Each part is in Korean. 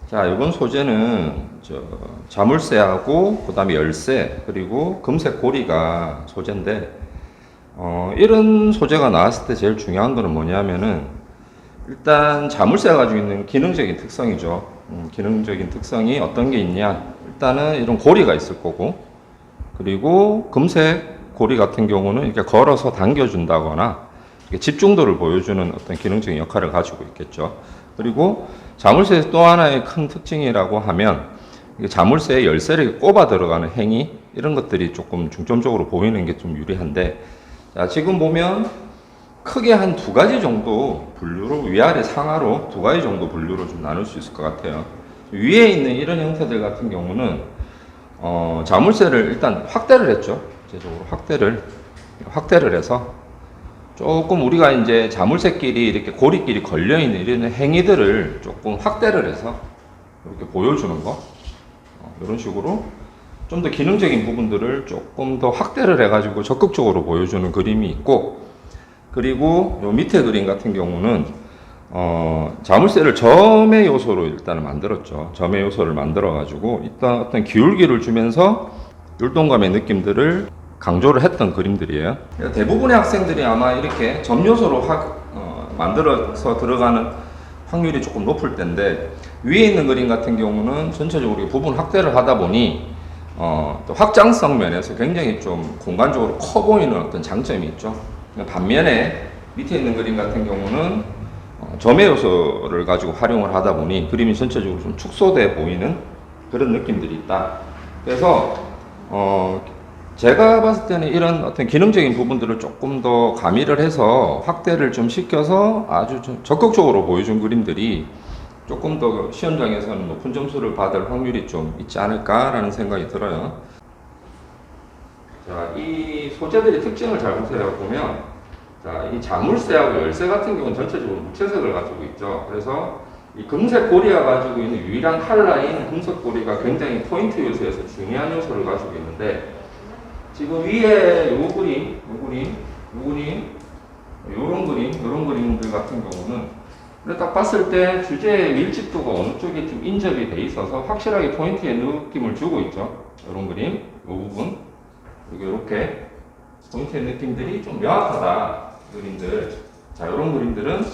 자, 이번 소재는 자물쇠하고 그다음에 열쇠 그리고 금색 고리가 소재인데 이런 소재가 나왔을 때 제일 중요한 거는 뭐냐면은 일단 자물쇠가 가지고 있는 기능적인 특성이죠. 기능적인 특성이 어떤 게 있냐? 일단은 이런 고리가 있을 거고 그리고 금색 고리 같은 경우는 이렇게 걸어서 당겨준다거나 집중도를 보여주는 어떤 기능적인 역할을 가지고 있겠죠. 그리고 자물쇠의 또 하나의 큰 특징이라고 하면 자물쇠에 열쇠를 꼽아 들어가는 행위 이런 것들이 조금 중점적으로 보이는 게 좀 유리한데, 자, 지금 보면 크게 한 두 가지 정도 분류로 위아래 상하로 두 가지 정도 분류로 좀 나눌 수 있을 것 같아요. 위에 있는 이런 형태들 같은 경우는 자물쇠를 일단 확대를 했죠. 제적으로 확대를 해서 조금 우리가 이제 자물쇠끼리 이렇게 고리끼리 걸려있는 이런 행위들을 조금 확대를 해서 이렇게 보여주는 거. 이런 식으로 좀 더 기능적인 부분들을 조금 더 확대를 해가지고 적극적으로 보여주는 그림이 있고, 그리고 요 밑에 그림 같은 경우는 자물쇠를 점의 요소로 일단은 만들었죠. 점의 요소를 만들어가지고 일단 어떤 기울기를 주면서 율동감의 느낌들을 강조를 했던 그림들이에요. 대부분의 학생들이 아마 이렇게 점 요소로 만들어서 들어가는 확률이 조금 높을 텐데, 위에 있는 그림 같은 경우는 전체적으로 부분 확대를 하다 보니 또 확장성 면에서 굉장히 좀 공간적으로 커 보이는 어떤 장점이 있죠. 반면에 밑에 있는 그림 같은 경우는 점의 요소를 가지고 활용을 하다 보니 그림이 전체적으로 좀 축소돼 보이는 그런 느낌들이 있다. 그래서 제가 봤을 때는 이런 어떤 기능적인 부분들을 조금 더 가미를 해서 확대를 좀 시켜서 아주 좀 적극적으로 보여준 그림들이 조금 더 시험장에서는 높은 점수를 받을 확률이 좀 있지 않을까라는 생각이 들어요. 자, 이 소재들의 특징을 잘 보세요. 보면, 자, 이 자물쇠하고 열쇠 같은 경우는 전체적으로 무채색을 가지고 있죠. 그래서 이 금색 고리가 가지고 있는 유일한 컬러인 금색 고리가 굉장히 포인트 요소에서 중요한 요소를 가지고 있는데, 지금 위에 요런 그림들 같은 경우는 딱 봤을 때 주제의 밀집도가 어느 쪽에 좀 인접이 돼 있어서 확실하게 포인트의 느낌을 주고 있죠. 이런 그림, 이 부분, 이렇게 포인트의 느낌들이 좀 명확하다. 그림들. 자, 이런 그림들은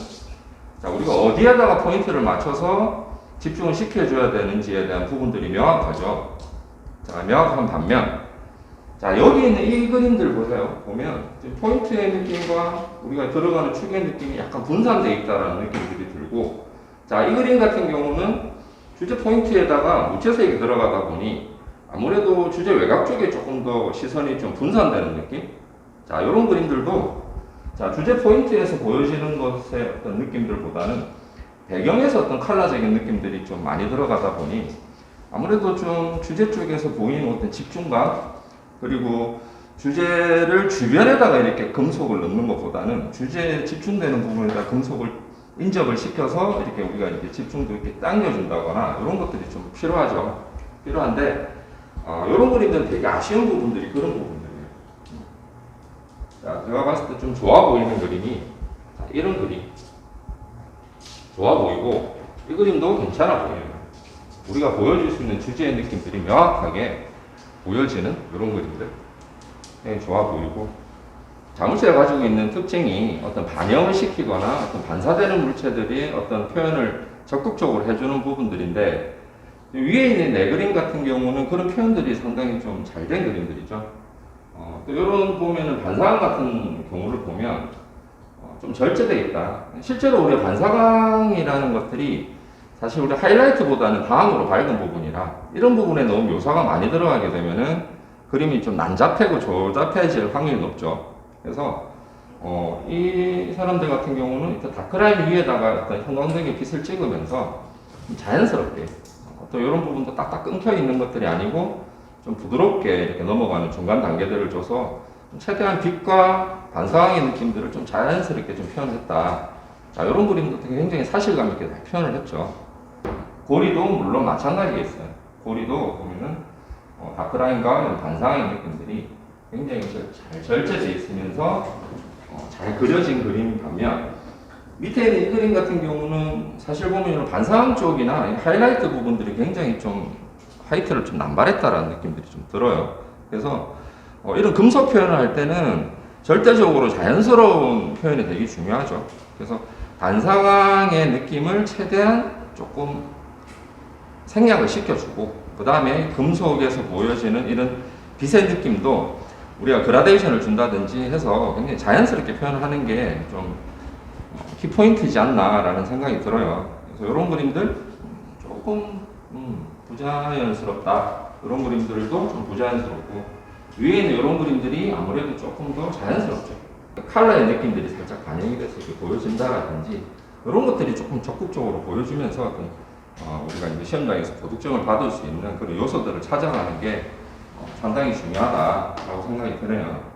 자, 우리가 어디에다가 포인트를 맞춰서 집중을 시켜줘야 되는지에 대한 부분들이 명확하죠. 자, 명확한 반면, 자, 여기 있는 이 그림들 보세요. 보면 포인트의 느낌과 우리가 들어가는 축의 느낌이 약간 분산되어 있다는 느낌들이 들고, 자, 이 그림 같은 경우는 주제 포인트에다가 무채색이 들어가다 보니 아무래도 주제 외곽 쪽에 조금 더 시선이 좀 분산되는 느낌? 자, 이런 그림들도 자, 주제 포인트에서 보여지는 것의 어떤 느낌들보다는 배경에서 어떤 컬러적인 느낌들이 좀 많이 들어가다 보니 아무래도 좀 주제 쪽에서 보이는 어떤 집중감, 그리고 주제를 주변에다가 이렇게 금속을 넣는 것보다는 주제에 집중되는 부분에다 금속을 인접을 시켜서 이렇게 우리가 이렇게 집중도 이렇게 당겨준다거나 이런 것들이 좀 필요한데, 이런 그림들은 되게 아쉬운 부분들이 그런 부분들이에요. 자, 제가 봤을 때 좀 좋아 보이는 그림이 이런 그림. 좋아 보이고, 이 그림도 괜찮아 보여요. 우리가 보여줄 수 있는 주제의 느낌들이 명확하게 보여지는 이런 그림들 좋아 보이고, 자물쇠가 가지고 있는 특징이 어떤 반영을 시키거나 어떤 반사되는 물체들이 어떤 표현을 적극적으로 해주는 부분들인데, 위에 있는 네 그림 같은 경우는 그런 표현들이 상당히 좀 잘 된 그림들이죠. 또 이런 보면은 반사광 같은 경우를 보면 좀 절제되어 있다. 실제로 우리가 반사광이라는 것들이 사실 우리 하이라이트보다는 다음으로 밝은 부분이라 이런 부분에 너무 묘사가 많이 들어가게 되면은 그림이 좀 난잡하고 조잡해질 확률이 높죠. 그래서 이 사람들 같은 경우는 일단 다크라인 위에다가 어떤 형광등의 빛을 찍으면서 자연스럽게 또 이런 부분도 딱딱 끊겨 있는 것들이 아니고 좀 부드럽게 이렇게 넘어가는 중간 단계들을 줘서 최대한 빛과 반사광의 느낌들을 좀 자연스럽게 좀 표현했다. 자, 이런 그림도 굉장히 사실감 있게 표현을 했죠. 고리도 물론 마찬가지겠어요. 고리도 보면은 다크라인과 반사광의 느낌들이 굉장히 잘 절제되어 있으면서 잘 그려진 그림인 반면, 밑에 있는 이 그림 같은 경우는 사실 보면 반사광 쪽이나 이 하이라이트 부분들이 굉장히 좀 화이트를 좀 남발했다라는 느낌들이 좀 들어요. 그래서 이런 금속 표현을 할 때는 절대적으로 자연스러운 표현이 되게 중요하죠. 그래서 반사광의 느낌을 최대한 조금 생략을 시켜주고, 그 다음에 금속에서 보여지는 이런 빛의 느낌도 우리가 그라데이션을 준다든지 해서 굉장히 자연스럽게 표현하는 게 좀 키포인트이지 않나라는 생각이 들어요. 그래서 이런 그림들 조금 부자연스럽다. 이런 그림들도 좀 부자연스럽고, 위에 있는 이런 그림들이 아무래도 조금 더 자연스럽죠. 컬러의 느낌들이 살짝 반영이 돼서 이렇게 보여진다라든지 이런 것들이 조금 적극적으로 보여주면서 우리가 이제 시험장에서 고득점을 받을 수 있는 그런 요소들을 찾아가는 게 상당히 중요하다라고 생각이 드네요.